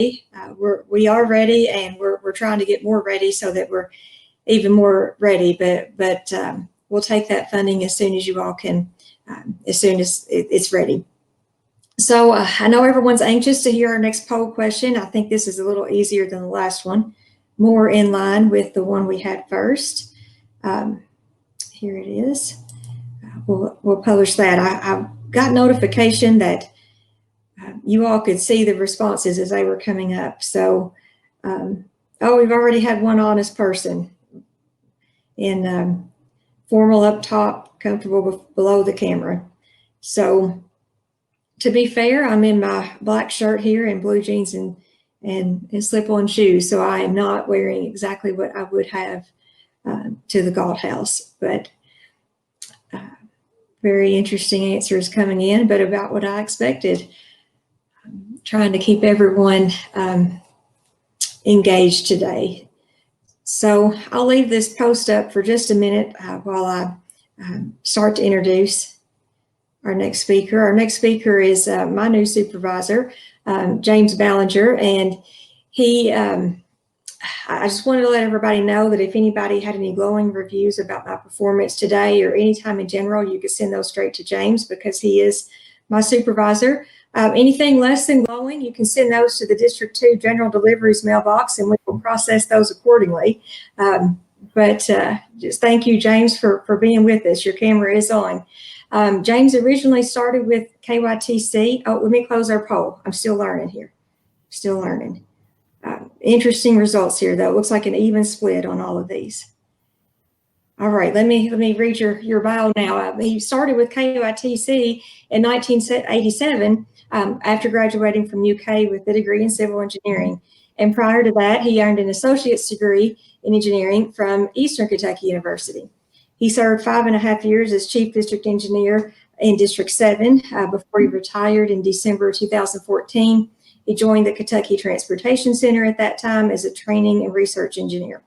We are ready, and we're trying to get more ready so that we're even more ready. But we'll take that funding as soon as you all can, as soon as it's ready. So I know everyone's anxious to hear our next poll question. I think this is a little easier than the last one, more in line with the one we had first. Here it is. We'll publish that. I got notification that you all could see the responses as they were coming up. So, oh, we've already had one honest person in formal up top, comfortable below the camera. So, to be fair, I'm in my black shirt here and blue jeans and slip-on shoes. So I am not wearing exactly what I would have to the Galt House, but very interesting answers coming in, but about what I expected. I'm trying to keep everyone engaged today. So I'll leave this post up for just a minute while I start to introduce our next speaker. Our next speaker is my new supervisor, James Ballinger, and he, I just wanted to let everybody know that if anybody had any glowing reviews about my performance today or anytime in general, you could send those straight to James because he is my supervisor. Anything less than glowing, you can send those to the District 2 General Deliveries mailbox and we will process those accordingly. But just thank you, James, for being with us. Your camera is on. James originally started with KYTC. Oh, let me close our poll. I'm still learning here. Still learning. Interesting results here, though. It looks like an even split on all of these. All right, let me read your bio now. He started with KYTC in 1987 after graduating from UK with a degree in civil engineering. And prior to that, he earned an associate's degree in engineering from Eastern Kentucky University. He served 5.5 years as chief district engineer in District 7 before he retired in December 2014. He joined the Kentucky Transportation Center at that time as a training and research engineer.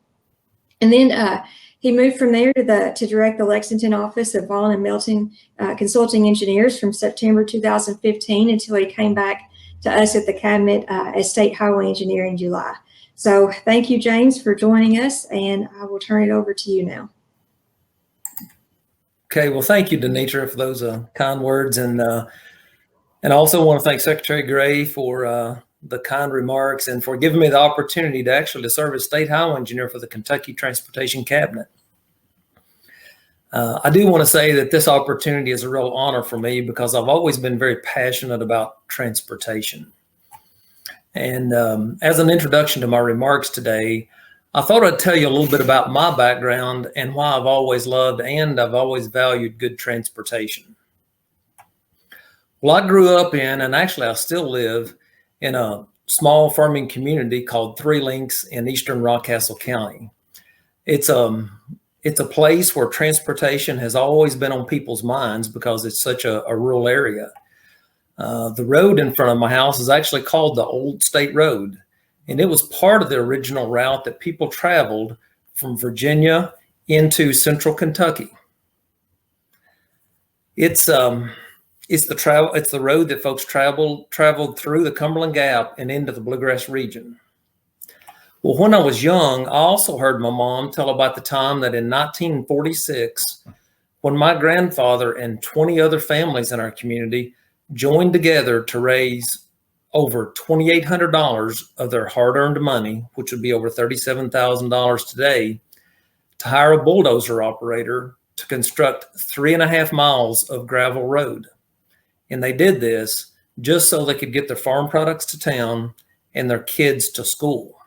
And then he moved from there to direct the Lexington office of Vaughn and Melton Consulting Engineers from September 2015 until he came back to us at the cabinet as state highway engineer in July. So thank you, James, for joining us, and I will turn it over to you now. Okay, well, thank you, Denitra, for those kind words, and I also want to thank Secretary Gray for the kind remarks and for giving me the opportunity to actually serve as state highway engineer for the Kentucky Transportation Cabinet. I do want to say that this opportunity is a real honor for me because I've always been very passionate about transportation. And as an introduction to my remarks today, I thought I'd tell you a little bit about my background and why I've always loved and I've always valued good transportation. Well, I grew up in, and actually I still live in, a small farming community called Three Links in eastern Rockcastle County. It's a place where transportation has always been on people's minds because it's such a rural area. The road in front of my house is actually called the Old State Road. And it was part of the original route that people traveled from Virginia into central Kentucky. It's the road that folks traveled through the Cumberland Gap and into the Bluegrass region. Well, when I was young, I also heard my mom tell about the time that in 1946, when my grandfather and 20 other families in our community joined together to raise over $2,800 of their hard-earned money, which would be over $37,000 today, to hire a bulldozer operator to construct 3.5 miles of gravel road. And they did this just so they could get their farm products to town and their kids to school.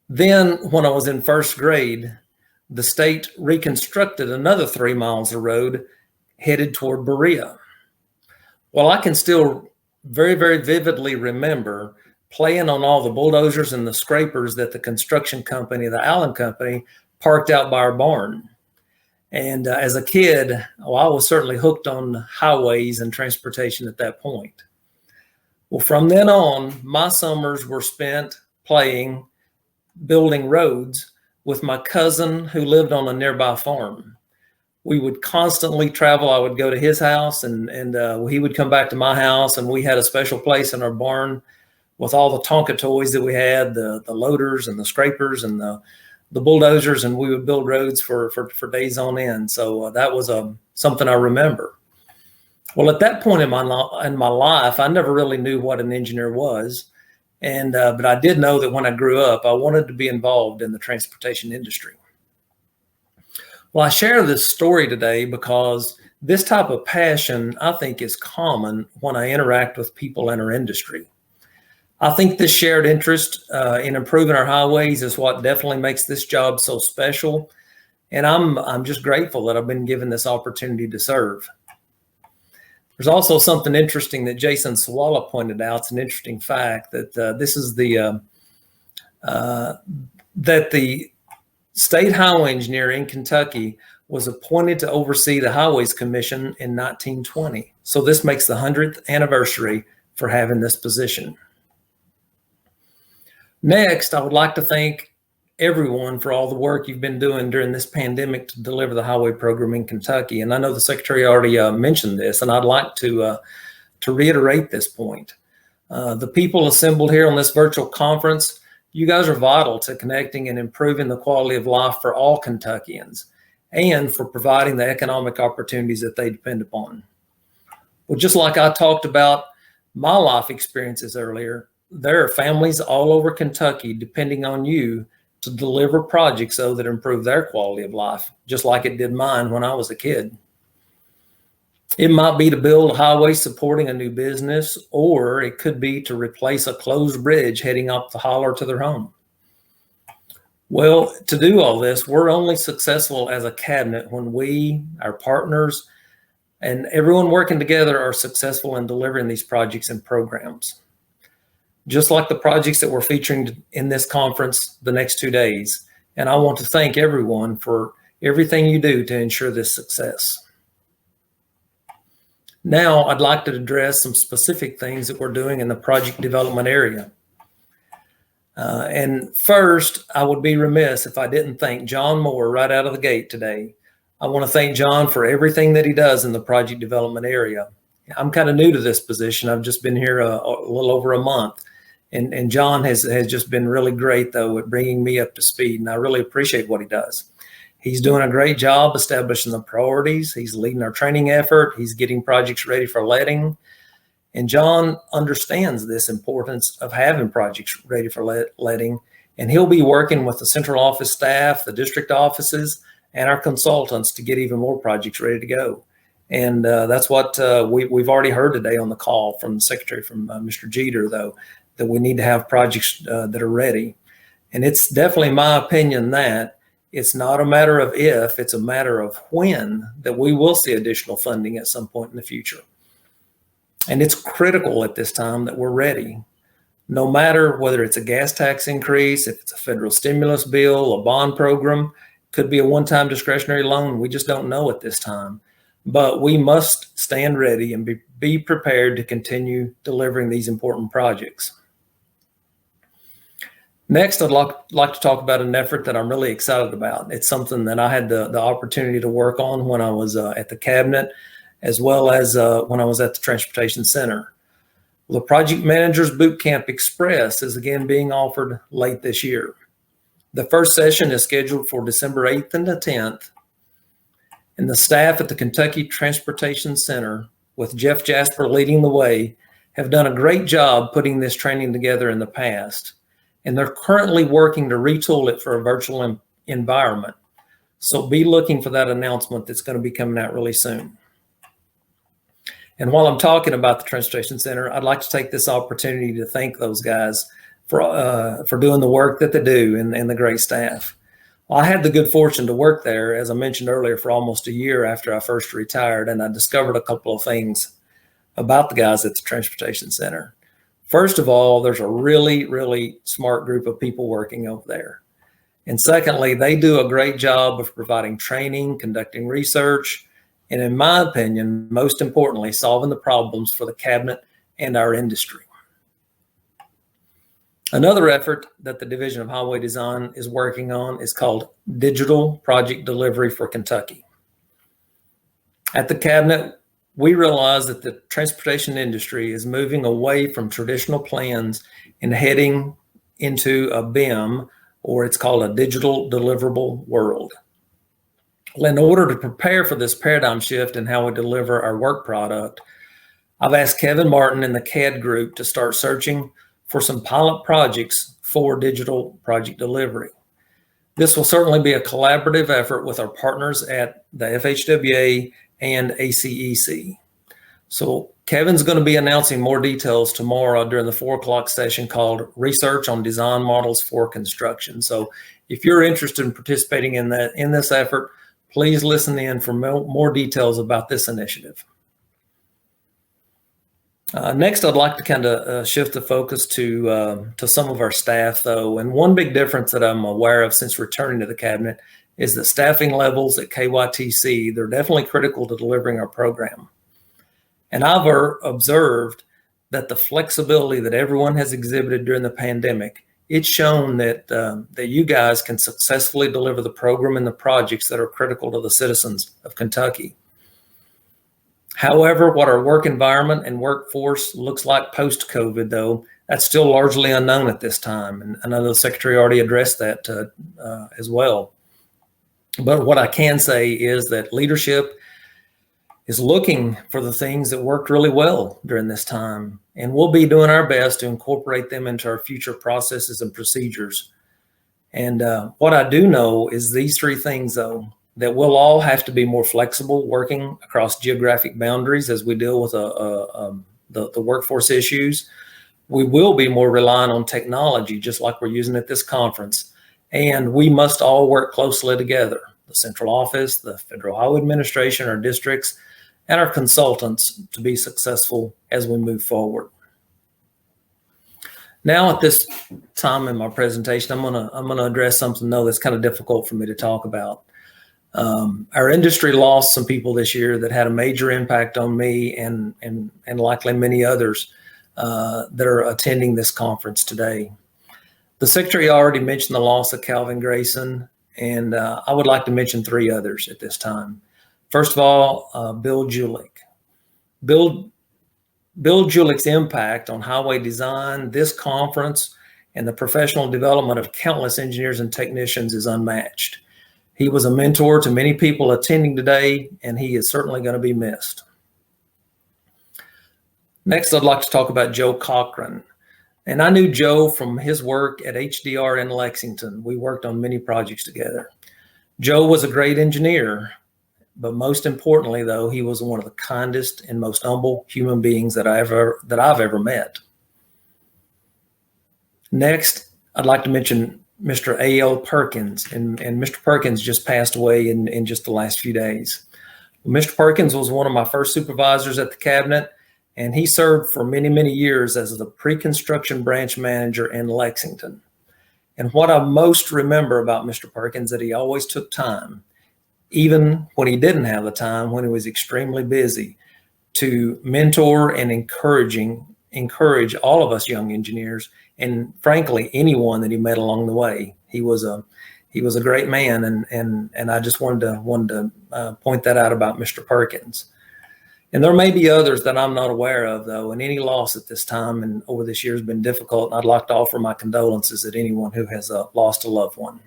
Then, when I was in first grade, the state reconstructed another 3 miles of road headed toward Berea. Well, I can still very, very vividly remember playing on all the bulldozers and the scrapers that the construction company, the Allen Company, parked out by our barn. And as a kid, well, I was certainly hooked on highways and transportation at that point. Well, from then on, my summers were spent playing, building roads with my cousin who lived on a nearby farm. We would constantly travel. I would go to his house, and he would come back to my house, and we had a special place in our barn with all the Tonka toys that we had, the loaders and the scrapers and the bulldozers, and we would build roads for days on end. So that was something I remember. Well, at that point in my life, I never really knew what an engineer was, but I did know that when I grew up, I wanted to be involved in the transportation industry. Well, I share this story today because this type of passion, I think, is common when I interact with people in our industry. I think this shared interest in improving our highways is what definitely makes this job so special. And I'm just grateful that I've been given this opportunity to serve. There's also something interesting that Jason Sawala pointed out. It's an interesting fact that this is that the state highway engineer in Kentucky was appointed to oversee the Highways Commission in 1920. So this makes the 100th anniversary for having this position. Next, I would like to thank everyone for all the work you've been doing during this pandemic to deliver the highway program in Kentucky. And I know the Secretary already mentioned this, and I'd like to reiterate this point. The people assembled here on this virtual conference, you guys are vital to connecting and improving the quality of life for all Kentuckians and for providing the economic opportunities that they depend upon. Well, just like I talked about my life experiences earlier, there are families all over Kentucky depending on you to deliver projects so that improve their quality of life, just like it did mine when I was a kid. It might be to build a highway supporting a new business, or it could be to replace a closed bridge heading up the holler to their home. Well, to do all this, we're only successful as a cabinet when we, our partners, and everyone working together are successful in delivering these projects and programs. Just like the projects that we're featuring in this conference the next 2 days. And I want to thank everyone for everything you do to ensure this success. Now, I'd like to address some specific things that we're doing in the project development area. And first, I would be remiss if I didn't thank John Moore right out of the gate today. I want to thank John for everything that he does in the project development area. I'm kind of new to this position. I've just been here a little over a month. And John has just been really great, though, at bringing me up to speed. And I really appreciate what he does. He's doing a great job establishing the priorities. He's leading our training effort. He's getting projects ready for letting. And John understands this importance of having projects ready for letting. And he'll be working with the central office staff, the district offices, and our consultants to get even more projects ready to go. And that's what we've already heard today on the call from the Secretary, from Mr. Jeter, though, that we need to have projects that are ready. And it's definitely my opinion that it's not a matter of if, it's a matter of when that we will see additional funding at some point in the future. And it's critical at this time that we're ready. No matter whether it's a gas tax increase, if it's a federal stimulus bill, a bond program, could be a one-time discretionary loan. We just don't know at this time. But we must stand ready and be prepared to continue delivering these important projects. Next, I'd like to talk about an effort that I'm really excited about. It's something that I had the opportunity to work on when I was at the cabinet, as well as when I was at the Transportation Center. The Project Managers Boot Camp Express is again being offered late this year. The first session is scheduled for December 8th and the 10th. And the staff at the Kentucky Transportation Center, with Jeff Jasper leading the way, have done a great job putting this training together in the past. And they're currently working to retool it for a virtual environment. So be looking for that announcement that's going to be coming out really soon. And while I'm talking about the Transportation Center, I'd like to take this opportunity to thank those guys for doing the work that they do and the great staff. Well, I had the good fortune to work there, as I mentioned earlier, for almost a year after I first retired, and I discovered a couple of things about the guys at the Transportation Center. First of all, there's a really, really smart group of people working over there. And secondly, they do a great job of providing training, conducting research, and in my opinion, most importantly, solving the problems for the cabinet and our industry. Another effort that the Division of Highway Design is working on is called Digital Project Delivery for Kentucky. At the cabinet, we realize that the transportation industry is moving away from traditional plans and heading into a BIM, or it's called a digital deliverable world. Well, in order to prepare for this paradigm shift in how we deliver our work product, I've asked Kevin Martin and the CAD group to start searching for some pilot projects for digital project delivery. This will certainly be a collaborative effort with our partners at the FHWA and ACEC. So Kevin's going to be announcing more details tomorrow during the 4 o'clock session called Research on Design Models for Construction. So if you're interested in participating in this effort, please listen in for more details about this initiative. Next, I'd like to kind of shift the focus to some of our staff, though. And one big difference that I'm aware of since returning to the cabinet is that staffing levels at KYTC, they're definitely critical to delivering our program. And I've observed that the flexibility that everyone has exhibited during the pandemic, it's shown that that you guys can successfully deliver the program and the projects that are critical to the citizens of Kentucky. However, what our work environment and workforce looks like post-COVID, though, that's still largely unknown at this time. And I know the Secretary already addressed that as well. But what I can say is that leadership is looking for the things that worked really well during this time. And we'll be doing our best to incorporate them into our future processes and procedures. And what I do know is these 3 things, though, that we'll all have to be more flexible working across geographic boundaries as we deal with the workforce issues. We will be more reliant on technology, just like we're using at this conference. And we must all work closely together, the central office, the Federal Highway Administration, our districts, and our consultants to be successful as we move forward. Now, at this time in my presentation, I'm gonna address something though that's kind of difficult for me to talk about. Our industry lost some people this year that had a major impact on me and likely many others that are attending this conference today. The Secretary already mentioned the loss of Calvin Grayson, and I would like to mention 3 others at this time. First of all, Bill Julich. Bill Julich's impact on highway design, this conference, and the professional development of countless engineers and technicians is unmatched. He was a mentor to many people attending today, and he is certainly going to be missed. Next, I'd like to talk about Joe Cochran. And I knew Joe from his work at HDR in Lexington. We worked on many projects together. Joe was a great engineer, but most importantly, though, he was one of the kindest and most humble human beings that I've ever met. Next, I'd like to mention Mr. A.L. Perkins, and Mr. Perkins just passed away in just the last few days. Mr. Perkins was one of my first supervisors at the cabinet, and he served for many, many years as the pre-construction branch manager in Lexington. And what I most remember about Mr. Perkins, that he always took time, even when he didn't have the time, when he was extremely busy, to mentor and encourage all of us young engineers, and frankly, anyone that he met along the way. He was a great man, and I just wanted to point that out about Mr. Perkins. And there may be others that I'm not aware of, though, and any loss at this time and over this year has been difficult. And I'd like to offer my condolences to anyone who has lost a loved one.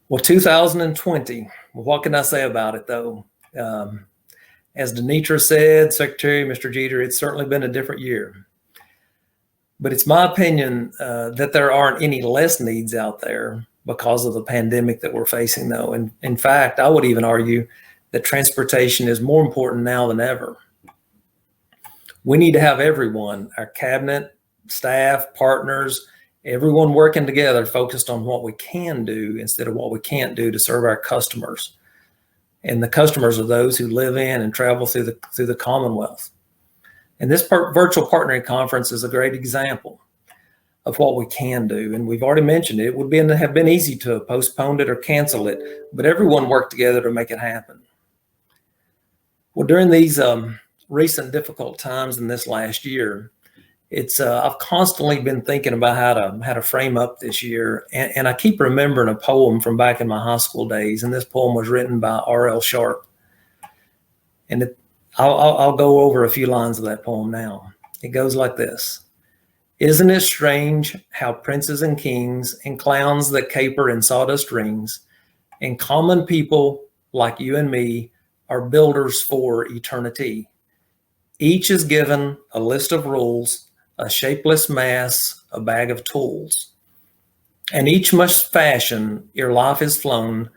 Well, 2020, what can I say about it, though? As Denitra said, Secretary, Mr. Jeter, it's certainly been a different year. But it's my opinion that there aren't any less needs out there because of the pandemic that we're facing, though. And in fact, I would even argue that transportation is more important now than ever. We need to have everyone, our cabinet, staff, partners, everyone working together, focused on what we can do instead of what we can't do to serve our customers. And the customers are those who live in and travel through the Commonwealth. And this virtual partnering conference is a great example of what we can do. And we've already mentioned it. It would have been easy to postpone it or cancel it, but everyone worked together to make it happen. Well, during these recent difficult times in this last year, I've constantly been thinking about how to frame up this year. And I keep remembering a poem from back in my high school days. And this poem was written by R.L. Sharp. And I'll go over a few lines of that poem now. It goes like this. Isn't it strange how princes and kings and clowns that caper in sawdust rings and common people like you and me are builders for eternity? Each is given a list of rules, a shapeless mass, a bag of tools. And each must fashion ere life is flown